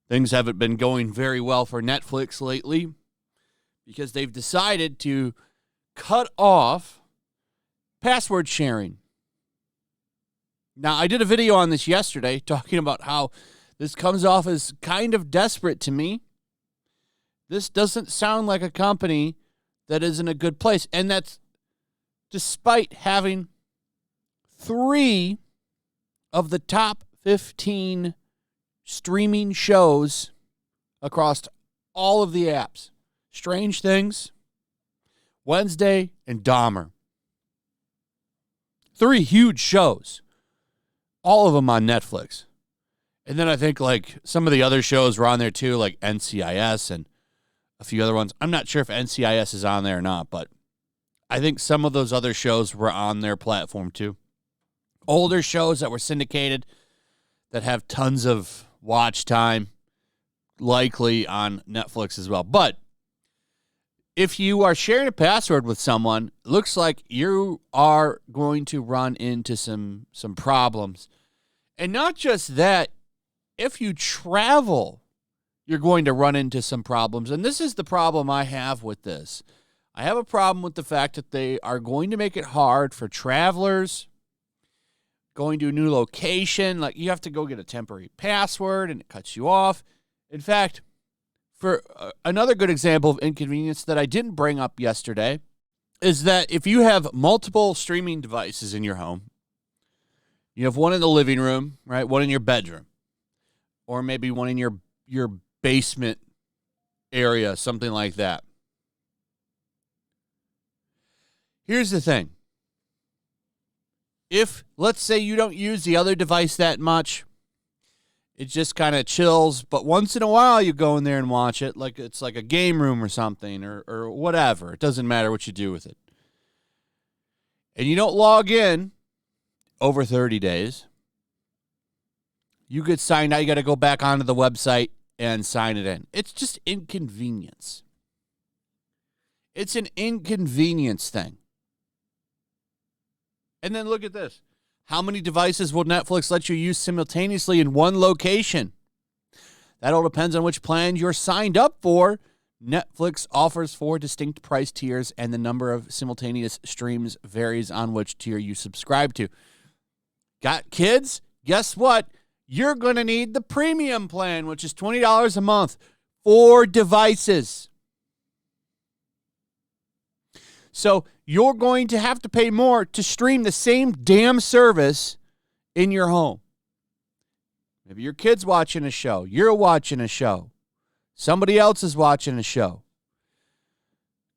Things haven't been going very well for Netflix lately because they've decided to cut off password sharing. Now, I did a video on this yesterday talking about how this comes off as kind of desperate to me. This doesn't sound like a company that is in a good place. And that's despite having 3 of the top 15 streaming shows across all of the apps. Strange Things, Wednesday, and Dahmer. 3 huge shows. All of them on Netflix. And then I think like some of the other shows were on there too, like NCIS and a few other ones. I'm not sure if NCIS is on there or not, but I think some of those other shows were on their platform too. Older shows that were syndicated that have tons of watch time, likely on Netflix as well. But if you are sharing a password with someone, it looks like you are going to run into some problems. And not just that, if you travel, you're going to run into some problems. And this is the problem I have with this. I have a problem with the fact that they are going to make it hard for travelers going to a new location. Like you have to go get a temporary password and it cuts you off. In fact, for another good example of inconvenience that I didn't bring up yesterday is that if you have multiple streaming devices in your home, you have one in the living room, right? One in your bedroom, or maybe one in your basement area, something like that. Here's the thing. If, let's say, you don't use the other device that much, it just kind of chills, but once in a while you go in there and watch it, like it's like a game room or something, or whatever. It doesn't matter what you do with it. And you don't log in over 30 days, you get signed out. You got to go back onto the website and sign it in. It's just inconvenience. It's an inconvenience thing. And then look at this. How many devices will Netflix let you use simultaneously in one location? That all depends on which plan you're signed up for. Netflix offers 4 distinct price tiers, and the number of simultaneous streams varies on which tier you subscribe to. Got kids? Guess what? You're going to need the premium plan, which is $20 a month. 4 devices. So you're going to have to pay more to stream the same damn service in your home. Maybe your kid's watching a show. You're watching a show. Somebody else is watching a show.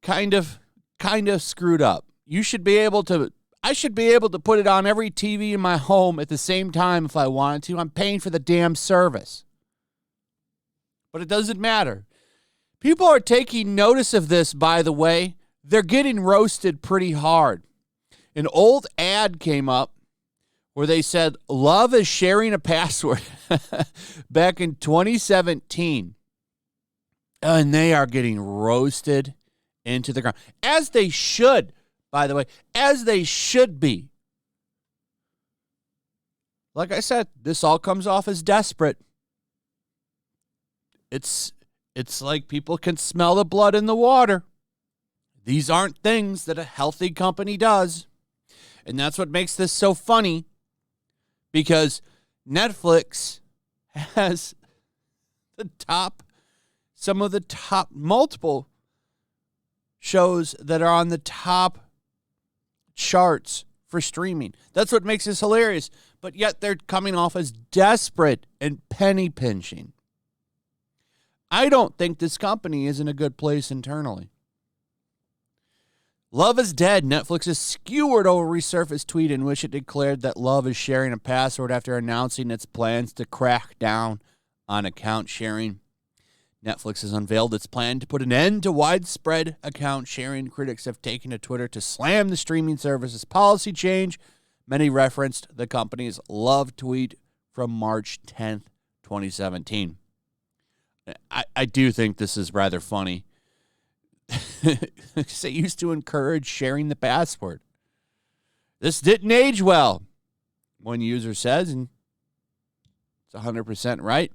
Kind of screwed up. I should be able to put it on every TV in my home at the same time if I wanted to. I'm paying for the damn service. But it doesn't matter. People are taking notice of this, by the way. They're getting roasted pretty hard. An old ad came up where they said, love is sharing a password back in 2017. And they are getting roasted into the ground. As they should, by the way, as they should be. Like I said, this all comes off as desperate. It's like people can smell the blood in the water. These aren't things that a healthy company does. And that's what makes this so funny. Because Netflix has some of the top multiple shows that are on the top charts for streaming. That's what makes this hilarious. But yet they're coming off as desperate and penny pinching. I don't think this company is in a good place internally. Love is dead. Netflix's skewered over resurfaced tweet in which it declared that Love is sharing a password after announcing its plans to crack down on account sharing. Netflix has unveiled its plan to put an end to widespread account sharing. Critics have taken to Twitter to slam the streaming service's policy change. Many referenced the company's Love tweet from March 10th, 2017. I do think this is rather funny. They used to encourage sharing the password. This didn't age well, one user says, and it's 100% right.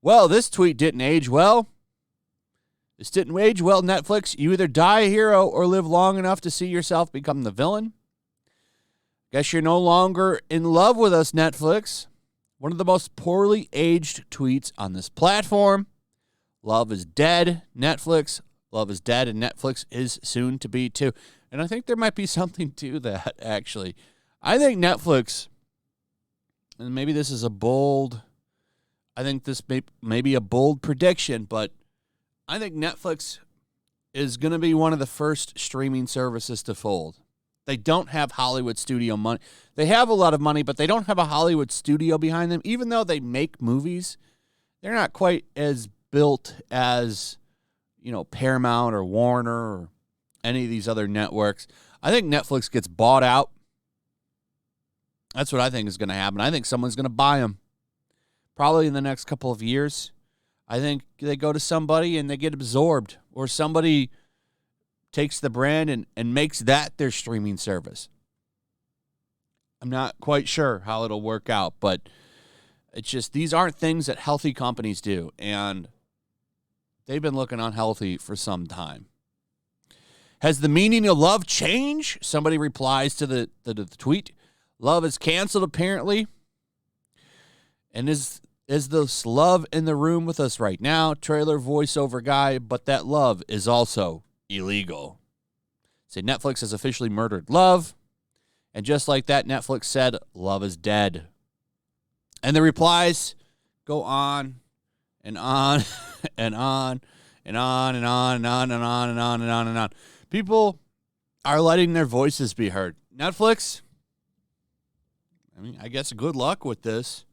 Well, this tweet didn't age well. This didn't age well, Netflix. You either die a hero or live long enough to see yourself become the villain. Guess you're no longer in love with us, Netflix. One of the most poorly aged tweets on this platform. Love is dead, Netflix. Love is dead, and Netflix is soon to be too. And I think there might be something to that, actually. I think Netflix, and maybe this is a bold, I think this may be a bold prediction, but I think Netflix is going to be one of the first streaming services to fold. They don't have Hollywood studio money. They have a lot of money, but they don't have a Hollywood studio behind them. Even though they make movies, they're not quite as built as, Paramount or Warner or any of these other networks. I think Netflix gets bought out. That's what I think is going to happen. I think someone's going to buy them. Probably in the next couple of years. I think they go to somebody and they get absorbed, or somebody takes the brand and makes that their streaming service. I'm not quite sure how it'll work out, but it's just these aren't things that healthy companies do, and they've been looking unhealthy for some time. Has the meaning of love changed? Somebody replies to the tweet. Love is canceled, apparently. And is this love in the room with us right now? Trailer voiceover guy, but that love is also illegal. Say Netflix has officially murdered love. And just like that, Netflix said, love is dead. And the replies go on and on and on and on and on and on and on and on and on and on. People are letting their voices be heard. Netflix, I guess good luck with this.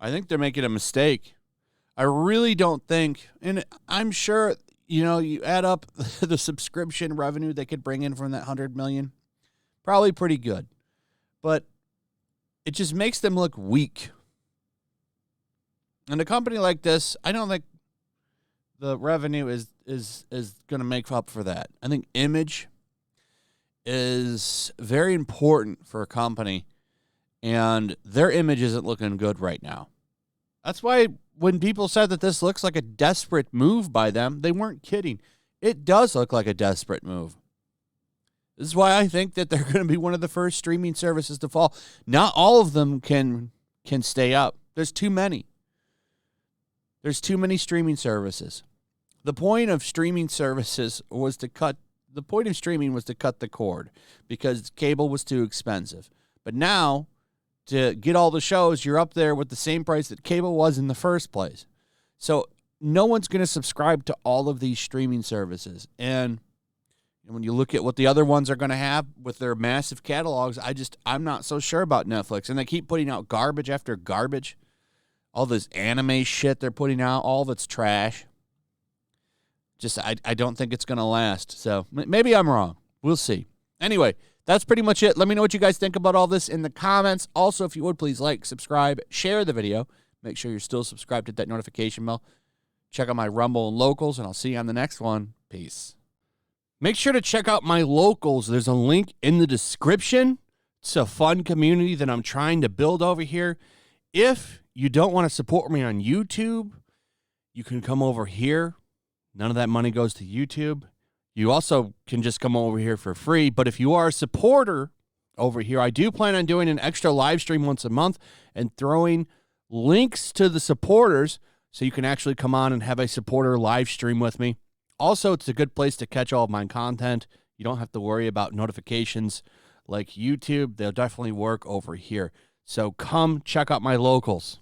I think they're making a mistake. I really don't think, and I'm sure, you add up the subscription revenue they could bring in from that $100 million, probably pretty good. But it just makes them look weak. And a company like this, I don't think the revenue is going to make up for that. I think image is very important for a company, and their image isn't looking good right now. That's why when people said that this looks like a desperate move by them, they weren't kidding. It does look like a desperate move. This is why I think that they're going to be one of the first streaming services to fall. Not all of them can stay up. There's too many. There's too many streaming services. The point of streaming services was to cut the cord because cable was too expensive. But now, to get all the shows, you're up there with the same price that cable was in the first place. So no one's going to subscribe to all of these streaming services. And when you look at what the other ones are going to have with their massive catalogs, I'm not so sure about Netflix. And they keep putting out garbage after garbage. All this anime shit they're putting out, all of it's trash. I don't think it's going to last. So maybe I'm wrong. We'll see. Anyway, that's pretty much it. Let me know what you guys think about all this in the comments. Also, if you would, please like, subscribe, share the video. Make sure you're still subscribed, hit that notification bell. Check out my Rumble and Locals, and I'll see you on the next one. Peace. Make sure to check out my Locals. There's a link in the description. It's a fun community that I'm trying to build over here. If you don't want to support me on YouTube, you can come over here. None of that money goes to YouTube. You also can just come over here for free. But if you are a supporter over here, I do plan on doing an extra live stream once a month and throwing links to the supporters so you can actually come on and have a supporter live stream with me. Also, it's a good place to catch all of my content. You don't have to worry about notifications like YouTube. They'll definitely work over here. So come check out my Locals.